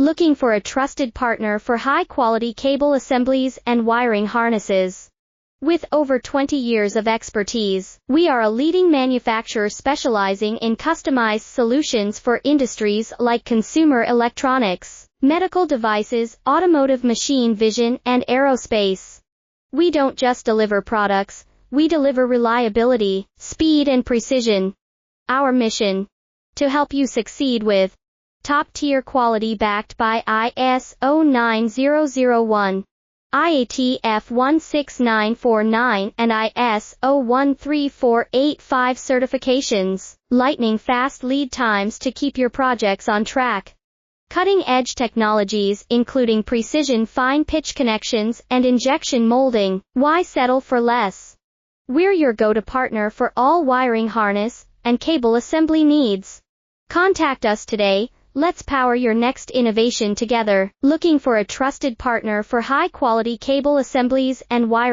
Looking for a trusted partner for high-quality cable assemblies and wiring harnesses? With over 20 years of expertise, we are a leading manufacturer specializing in customized solutions for industries like consumer electronics, medical devices, automotive machine vision, and aerospace. We don't just deliver products, we deliver reliability, speed, and precision. Our mission: to help you succeed with top-tier quality backed by ISO 9001, IATF 16949, and ISO 13485 certifications, lightning-fast lead times to keep your projects on track. Cutting-edge technologies including precision fine-pitch connections and injection molding. Why settle for less? We're your go-to partner for all wiring harness and cable assembly needs. Contact us today. Let's power your next innovation together. Looking for a trusted partner for high-quality cable assemblies and wiring?